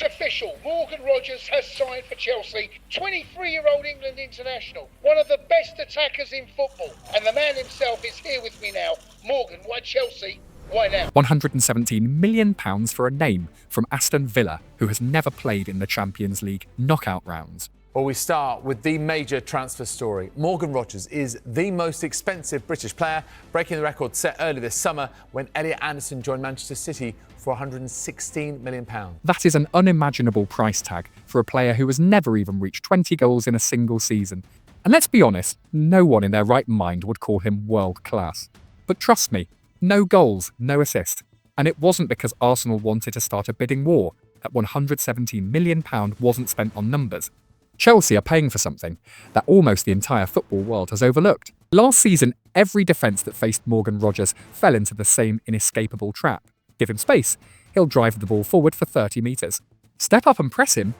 It's official. Morgan Rogers has signed for Chelsea. 23-year-old England international. One of the best attackers in football. And the man himself is here with me now. Morgan, why Chelsea? Why now? £117 million for a name from Aston Villa, who has never played in the Champions League knockout rounds. Well, we start with the major transfer story. Morgan Rogers is the most expensive British player, breaking the record set earlier this summer when Elliot Anderson joined Manchester City for £116 million. That is an unimaginable price tag for a player who has never even reached 20 goals in a single season. And let's be honest, no one in their right mind would call him world class. But trust me, no goals, no assist. And it wasn't because Arsenal wanted to start a bidding war. That £117 million wasn't spent on numbers. Chelsea are paying for something that almost the entire football world has overlooked. Last season, every defence that faced Morgan Rogers fell into the same inescapable trap. Give him space, he'll drive the ball forward for 30 metres. Step up and press him,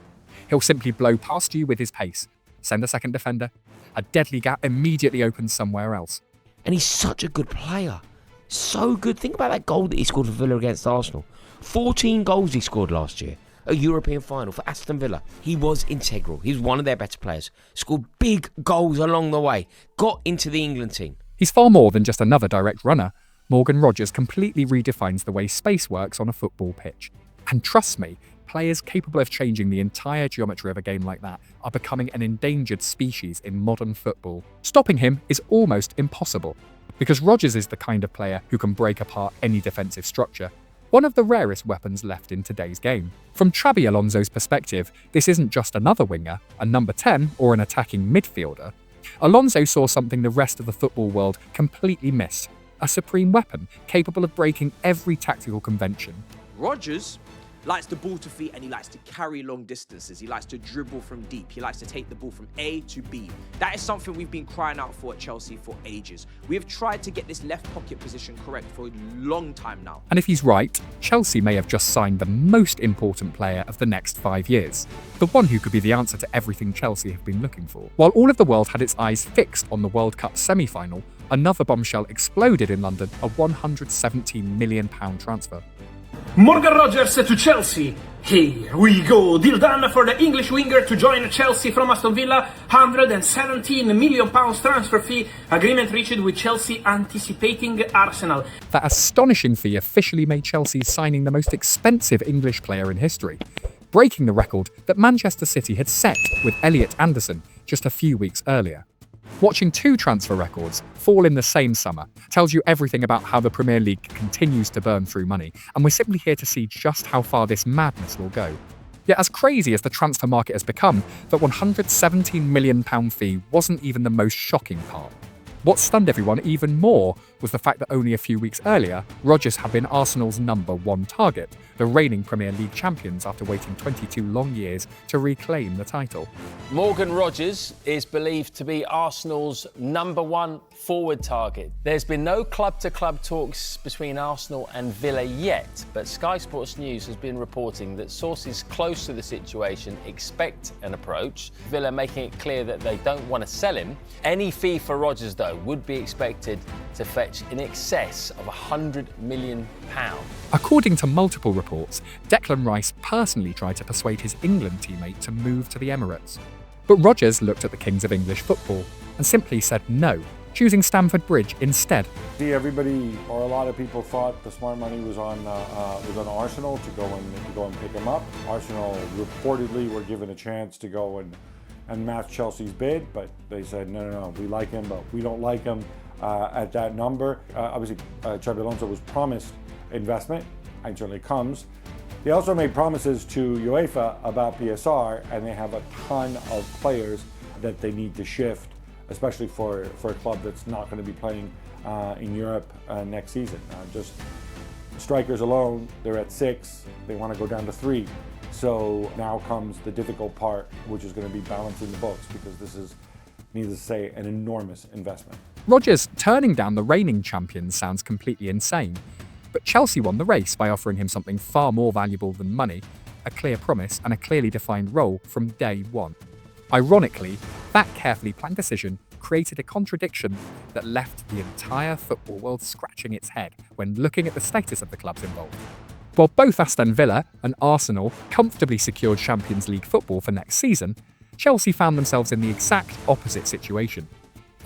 he'll simply blow past you with his pace. Send a second defender, a deadly gap immediately opens somewhere else. And he's such a good player. So good. Think about that goal that he scored for Villa against Arsenal. 14 goals he scored last year. A European final for Aston Villa. He was integral. He was one of their better players. Scored big goals along the way. Got into the England team. He's far more than just another direct runner. Morgan Rogers completely redefines the way space works on a football pitch. And trust me, players capable of changing the entire geometry of a game like that are becoming an endangered species in modern football. Stopping him is almost impossible, because Rogers is the kind of player who can break apart any defensive structure. One of the rarest weapons left in today's game. From Xabi Alonso's perspective, this isn't just another winger, a number 10 or an attacking midfielder. Alonso saw something the rest of the football world completely missed. A supreme weapon capable of breaking every tactical convention. Rogers likes the ball to feet and he likes to carry long distances. He likes to dribble from deep. He likes to take the ball from A to B. That is something we've been crying out for at Chelsea for ages. We have tried to get this left pocket position correct for a long time now. And if he's right, Chelsea may have just signed the most important player of the next 5 years. The one who could be the answer to everything Chelsea have been looking for. While all of the world had its eyes fixed on the World Cup semi-final, another bombshell exploded in London, a £117 million transfer. Morgan Rogers to Chelsea. Here we go. Deal done for the English winger to join Chelsea from Aston Villa. £117 million transfer fee. Agreement reached with Chelsea anticipating Arsenal. That astonishing fee officially made Chelsea signing the most expensive English player in history, breaking the record that Manchester City had set with Elliot Anderson just a few weeks earlier. Watching two transfer records fall in the same summer tells you everything about how the Premier League continues to burn through money, and we're simply here to see just how far this madness will go. Yet as crazy as the transfer market has become, that £117 million fee wasn't even the most shocking part. What stunned everyone even more was the fact that only a few weeks earlier, Rogers had been Arsenal's number one target, the reigning Premier League champions after waiting 22 long years to reclaim the title. Morgan Rogers is believed to be Arsenal's number one forward target. There's been no club-to-club talks between Arsenal and Villa yet, but Sky Sports News has been reporting that sources close to the situation expect an approach, Villa making it clear that they don't want to sell him. Any fee for Rogers, though, would be expected to fetch in excess of £100 million. According to multiple reports, Declan Rice personally tried to persuade his England teammate to move to the Emirates. But Rogers looked at the kings of English football and simply said no, choosing Stamford Bridge instead. Everybody, or a lot of people, thought the smart money was on Arsenal to go and pick him up. Arsenal reportedly were given a chance to go and match Chelsea's bid, but they said no, we like him, but we don't like him at that number. Obviously, Xabi Alonso was promised investment, and certainly comes. They also made promises to UEFA about PSR, and they have a ton of players that they need to shift, especially for a club that's not going to be playing in Europe next season. Just strikers alone, they're at 6. They want to go down to 3. So now comes the difficult part, which is going to be balancing the books, because this is, needless to say, an enormous investment. Rogers turning down the reigning champions sounds completely insane, but Chelsea won the race by offering him something far more valuable than money, a clear promise and a clearly defined role from day one. Ironically, that carefully planned decision created a contradiction that left the entire football world scratching its head when looking at the status of the clubs involved. While both Aston Villa and Arsenal comfortably secured Champions League football for next season, Chelsea found themselves in the exact opposite situation.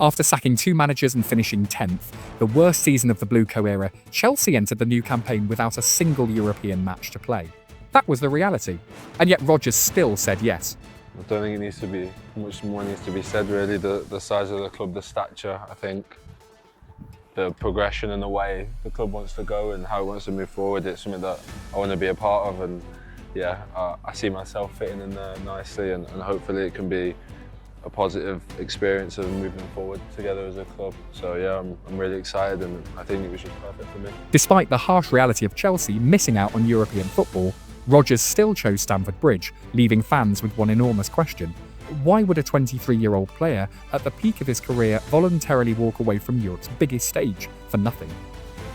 After sacking 2 managers and finishing 10th, the worst season of the Bluecoat era, Chelsea entered the new campaign without a single European match to play. That was the reality, and yet Rodgers still said yes. I don't think it needs to be, much more needs to be said really. The size of the club, the stature, I think, the progression and the way the club wants to go and how it wants to move forward, it's something that I want to be a part of, and yeah, I see myself fitting in there nicely, and hopefully it can be a positive experience of moving forward together as a club. So yeah, I'm really excited, and I think it was just perfect for me. Despite the harsh reality of Chelsea missing out on European football, Rodgers still chose Stamford Bridge, leaving fans with one enormous question. Why would a 23-year-old player at the peak of his career voluntarily walk away from Europe's biggest stage for nothing?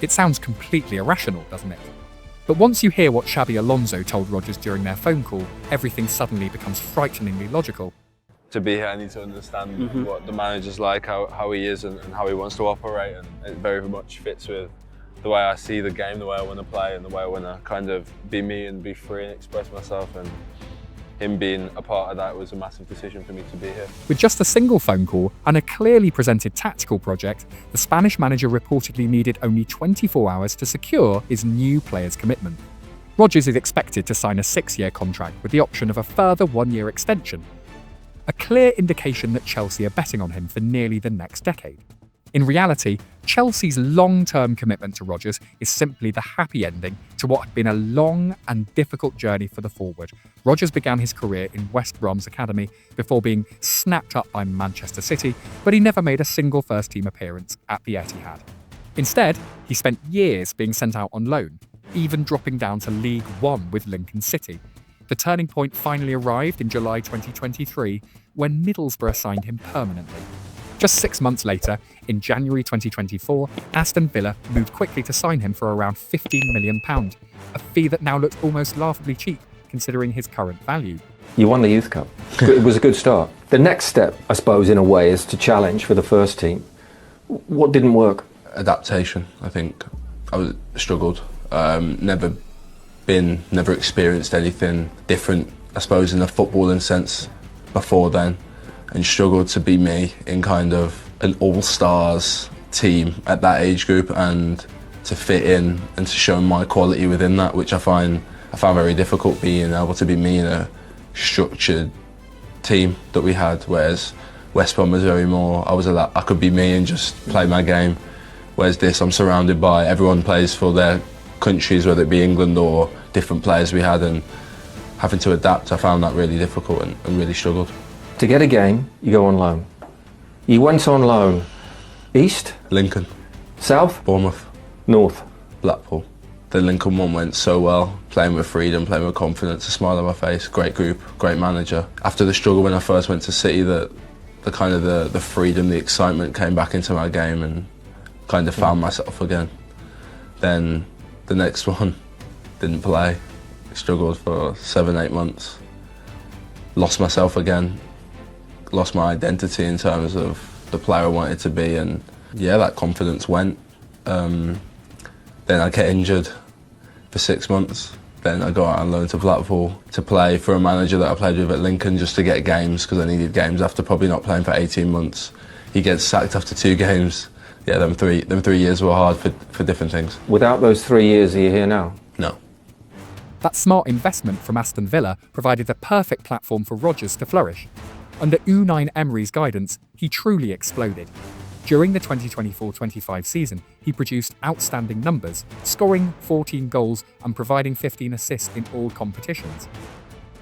It sounds completely irrational, doesn't it? But once you hear what Xabi Alonso told Rodgers during their phone call, everything suddenly becomes frighteningly logical. To be here, I need to understand what the manager's like, how he is and how he wants to operate, and it very much fits with the way I see the game, the way I want to play, and the way I want to kind of be me and be free and express myself, and him being a part of that was a massive decision for me to be here. With just a single phone call and a clearly presented tactical project, the Spanish manager reportedly needed only 24 hours to secure his new player's commitment. Rodgers is expected to sign a 6-year contract with the option of a further 1-year extension, a clear indication that Chelsea are betting on him for nearly the next decade. In reality, Chelsea's long-term commitment to Rodgers is simply the happy ending to what had been a long and difficult journey for the forward. Rodgers began his career in West Brom's academy before being snapped up by Manchester City, but he never made a single first-team appearance at the Etihad. Instead, he spent years being sent out on loan, even dropping down to League One with Lincoln City. The turning point finally arrived in July 2023, when Middlesbrough signed him permanently. Just 6 months later, in January 2024, Aston Villa moved quickly to sign him for around £15 million, a fee that now looks almost laughably cheap considering his current value. You won the Youth Cup. It was a good start. The next step, I suppose, in a way, is to challenge for the first team. What didn't work? Adaptation, I think. I struggled. Never experienced anything different, I suppose, in a footballing sense before then, and struggled to be me in kind of an all-stars team at that age group, and to fit in and to show my quality within that, which I found very difficult, being able to be me in a structured team that we had, whereas West Brom was I could be me and just play my game, whereas this, I'm surrounded by, everyone plays for their countries, whether it be England or different players we had, and having to adapt, I found that really difficult and really struggled. To get a game, you go on loan. You went on loan. East? Lincoln. South? Bournemouth. North? Blackpool. The Lincoln one went so well, playing with freedom, playing with confidence, a smile on my face, great group, great manager. After the struggle when I first went to City, the freedom, the excitement came back into my game, and kind of found myself again. Then the next one, didn't play, struggled for 7-8 months, lost myself again, lost my identity in terms of the player I wanted to be, and yeah, that confidence went. Then I get injured for 6 months. Then I go out on loan to Blackpool to play for a manager that I played with at Lincoln, just to get games, because I needed games after probably not playing for 18 months. He gets sacked after 2 games. Yeah, them three years were hard for different things. Without those 3 years, are you here now? No. That smart investment from Aston Villa provided the perfect platform for Rodgers to flourish. Under Unai Emery's guidance, he truly exploded. During the 2024-25 season, he produced outstanding numbers, scoring 14 goals and providing 15 assists in all competitions.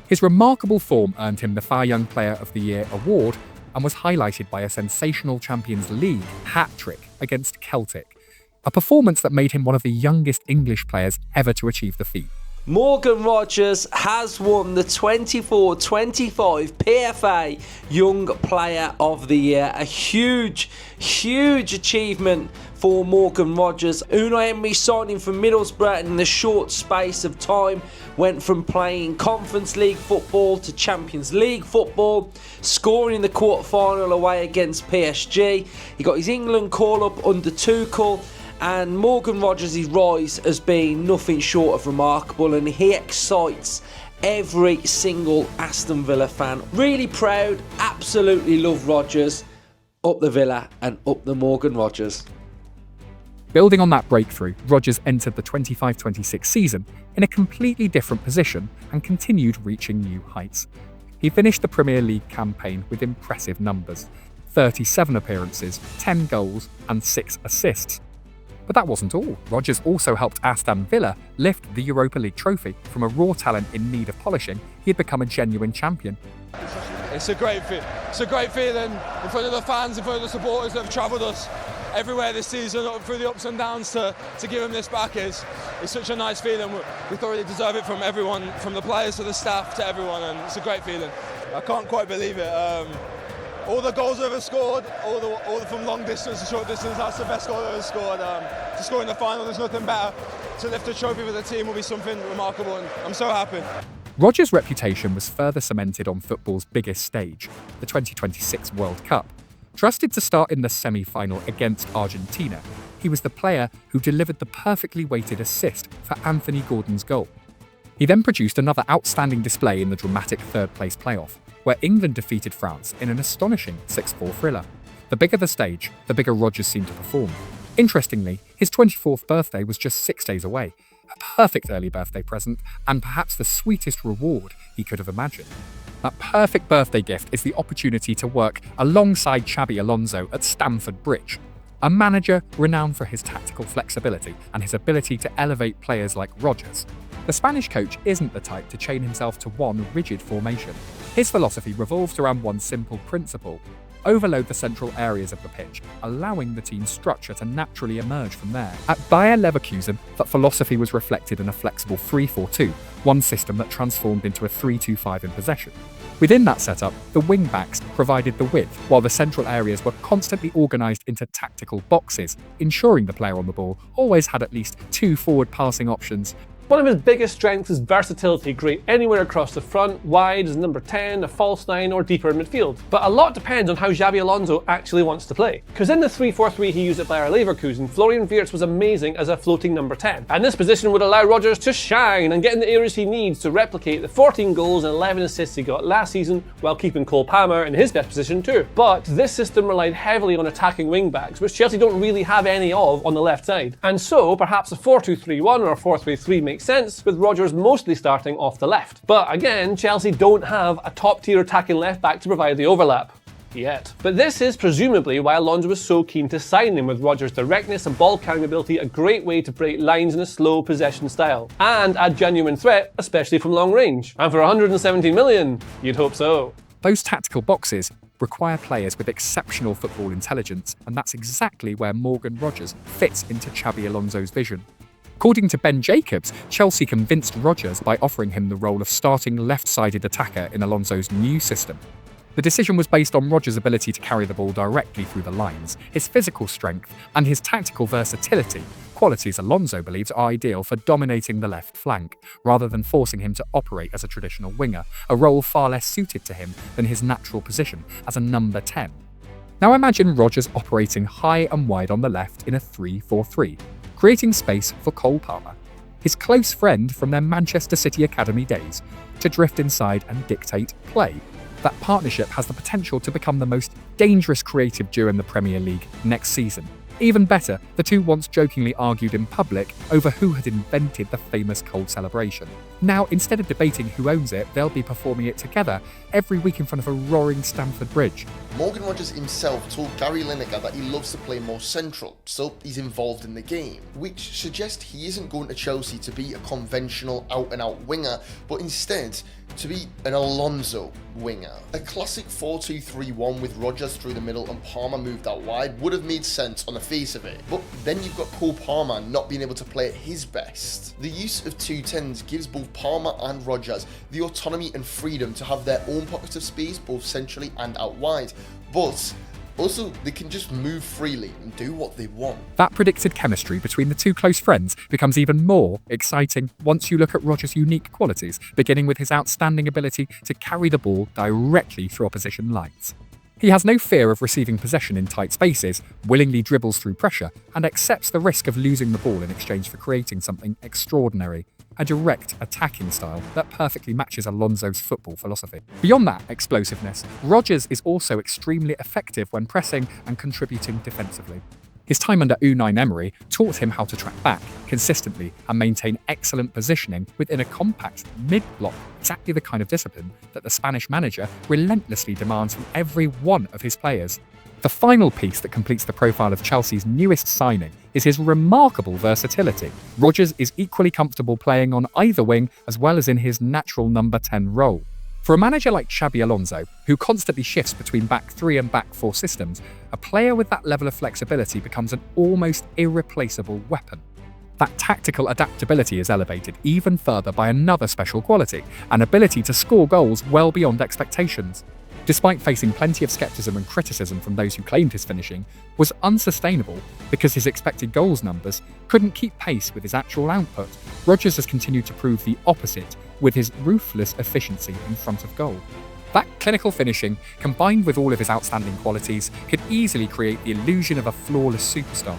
His remarkable form earned him the Far Young Player of the Year award and was highlighted by a sensational Champions League hat-trick against Celtic, a performance that made him one of the youngest English players ever to achieve the feat. Morgan Rodgers has won the 24-25 PFA Young Player of the Year. A huge achievement for Morgan Rodgers. Unai Emery signed him from Middlesbrough, and in the short space of time went from playing Conference League football to Champions League football, scoring in the quarter-final away against PSG. He got his England call-up under Tuchel, And Morgan Rodgers' rise has been nothing short of remarkable, and he excites every single Aston Villa fan. Really proud, absolutely love Rodgers. Up the Villa and up the Morgan Rodgers. Building on that breakthrough, Rodgers entered the 25-26 season in a completely different position and continued reaching new heights. He finished the Premier League campaign with impressive numbers: 37 appearances, 10 goals and 6 assists. But that wasn't all. Rodgers also helped Aston Villa lift the Europa League trophy. From a raw talent in need of polishing, he had become a genuine champion. It's a great feeling in front of the fans, in front of the supporters that have travelled us everywhere this season, through the ups and downs, to give them this back is such a nice feeling. We thoroughly deserve it from everyone, from the players to the staff to everyone, and it's a great feeling. I can't quite believe it. All the goals I've ever scored, all from long distance to short distance, that's the best goal I've ever scored. To score in the final, there's nothing better. To lift a trophy with the team will be something remarkable, and I'm so happy. Rodgers' reputation was further cemented on football's biggest stage, the 2026 World Cup. Trusted to start in the semi-final against Argentina, he was the player who delivered the perfectly weighted assist for Anthony Gordon's goal. He then produced another outstanding display in the dramatic third-place playoff, where England defeated France in an astonishing 6-4 thriller. The bigger the stage, the bigger Rodgers seemed to perform. Interestingly, his 24th birthday was just 6 days away, a perfect early birthday present, and perhaps the sweetest reward he could have imagined. That perfect birthday gift is the opportunity to work alongside Xabi Alonso at Stamford Bridge, a manager renowned for his tactical flexibility and his ability to elevate players like Rodgers. The Spanish coach isn't the type to chain himself to one rigid formation. His philosophy revolves around one simple principle: overload the central areas of the pitch, allowing the team's structure to naturally emerge from there. At Bayer Leverkusen, that philosophy was reflected in a flexible 3-4-2, one system that transformed into a 3-2-5 in possession. Within that setup, the wing-backs provided the width, while the central areas were constantly organised into tactical boxes, ensuring the player on the ball always had at least 2 forward passing options. One of his biggest strengths is versatility, great anywhere across the front, wide as number 10, a false 9 or deeper in midfield. But a lot depends on how Xabi Alonso actually wants to play. Because in the 3-4-3 he used at Bayer Leverkusen, Florian Wirtz was amazing as a floating number 10. And this position would allow Rodgers to shine and get in the areas he needs to replicate the 14 goals and 11 assists he got last season, while keeping Cole Palmer in his best position too. But this system relied heavily on attacking wing-backs, which Chelsea don't really have any of on the left side. And so perhaps a 4-2-3-1 or a 4-3-3 makes sense, with Rodgers mostly starting off the left. But again, Chelsea don't have a top-tier attacking left-back to provide the overlap. Yet. But this is presumably why Alonso was so keen to sign him, with Rodgers' directness and ball-carrying ability a great way to break lines in a slow possession style, and add genuine threat, especially from long range. And for 117 million, you'd hope so. Those tactical boxes require players with exceptional football intelligence, and that's exactly where Morgan Rodgers fits into Xabi Alonso's vision. According to Ben Jacobs, Chelsea convinced Rodgers by offering him the role of starting left-sided attacker in Alonso's new system. The decision was based on Rodgers' ability to carry the ball directly through the lines, his physical strength, and his tactical versatility, qualities Alonso believes are ideal for dominating the left flank, rather than forcing him to operate as a traditional winger, a role far less suited to him than his natural position as a number 10. Now imagine Rodgers operating high and wide on the left in a 3-4-3, creating space for Cole Palmer, his close friend from their Manchester City Academy days, to drift inside and dictate play. That partnership has the potential to become the most dangerous creative duo in the Premier League next season. Even better, the two once jokingly argued in public over who had invented the famous cold celebration. Now, instead of debating who owns it, they'll be performing it together every week in front of a roaring Stamford Bridge. Morgan Rodgers himself told Gary Lineker that he loves to play more central, so he's involved in the game, which suggests he isn't going to Chelsea to be a conventional out-and-out winger, but instead to be an Alonso winger. A classic 4-2-3-1 with Rodgers through the middle and Palmer moved out wide would have made sense on the face of it, but then you've got Cole Palmer not being able to play at his best. The use of 2-10s gives both Palmer and Rodgers the autonomy and freedom to have their own pockets of space both centrally and out wide, but also they can just move freely and do what they want. That predicted chemistry between the two close friends becomes even more exciting once you look at Rodgers' unique qualities, beginning with his outstanding ability to carry the ball directly through opposition lines. He has no fear of receiving possession in tight spaces, willingly dribbles through pressure, and accepts the risk of losing the ball in exchange for creating something extraordinary. A direct attacking style that perfectly matches Alonso's football philosophy. Beyond that explosiveness, Rodgers is also extremely effective when pressing and contributing defensively. His time under Unai Emery taught him how to track back consistently and maintain excellent positioning within a compact mid-block, exactly the kind of discipline that the Spanish manager relentlessly demands from every one of his players. The final piece that completes the profile of Chelsea's newest signing is his remarkable versatility. Rodgers is equally comfortable playing on either wing as well as in his natural number 10 role. For a manager like Xabi Alonso, who constantly shifts between back 3 and back 4 systems, a player with that level of flexibility becomes an almost irreplaceable weapon. That tactical adaptability is elevated even further by another special quality, an ability to score goals well beyond expectations. Despite facing plenty of skepticism and criticism from those who claimed his finishing was unsustainable because his expected goals numbers couldn't keep pace with his actual output, Rodgers has continued to prove the opposite with his ruthless efficiency in front of goal. That clinical finishing, combined with all of his outstanding qualities, could easily create the illusion of a flawless superstar.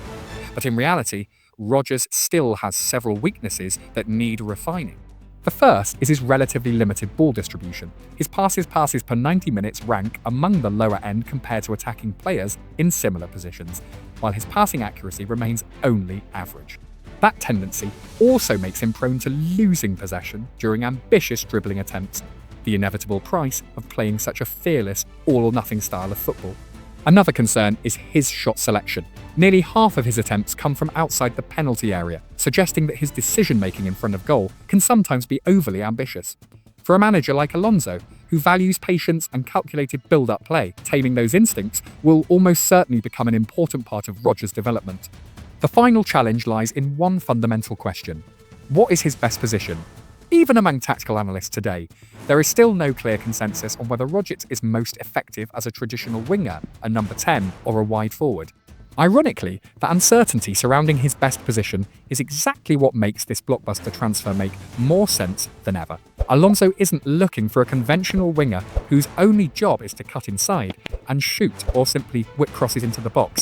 But in reality, Rodgers still has several weaknesses that need refining. The first is his relatively limited ball distribution. His passes per 90 minutes rank among the lower end compared to attacking players in similar positions, while his passing accuracy remains only average. That tendency also makes him prone to losing possession during ambitious dribbling attempts, the inevitable price of playing such a fearless, all-or-nothing style of football. Another concern is his shot selection. Nearly half of his attempts come from outside the penalty area, suggesting that his decision-making in front of goal can sometimes be overly ambitious. For a manager like Alonso, who values patience and calculated build-up play, taming those instincts will almost certainly become an important part of Rodgers' development. The final challenge lies in one fundamental question. What is his best position? Even among tactical analysts today, there is still no clear consensus on whether Rodgers is most effective as a traditional winger, a number 10, or a wide forward. Ironically, the uncertainty surrounding his best position is exactly what makes this blockbuster transfer make more sense than ever. Alonso isn't looking for a conventional winger whose only job is to cut inside and shoot or simply whip crosses into the box.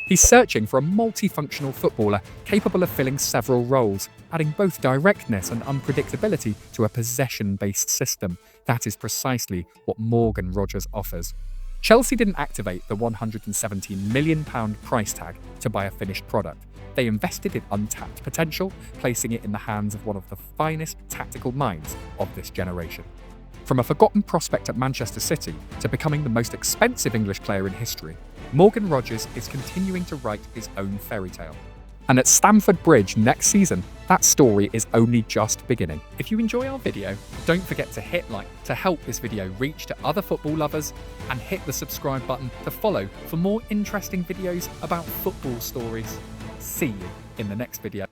He's searching for a multifunctional footballer capable of filling several roles, adding both directness and unpredictability to a possession-based system. That is precisely what Morgan Rodgers offers. Chelsea didn't activate the £117 million price tag to buy a finished product. They invested in untapped potential, placing it in the hands of one of the finest tactical minds of this generation. From a forgotten prospect at Manchester City to becoming the most expensive English player in history, Morgan Rodgers is continuing to write his own fairy tale. And at Stamford Bridge next season, that story is only just beginning. If you enjoy our video, don't forget to hit like to help this video reach to other football lovers, and hit the subscribe button to follow for more interesting videos about football stories. See you in the next video.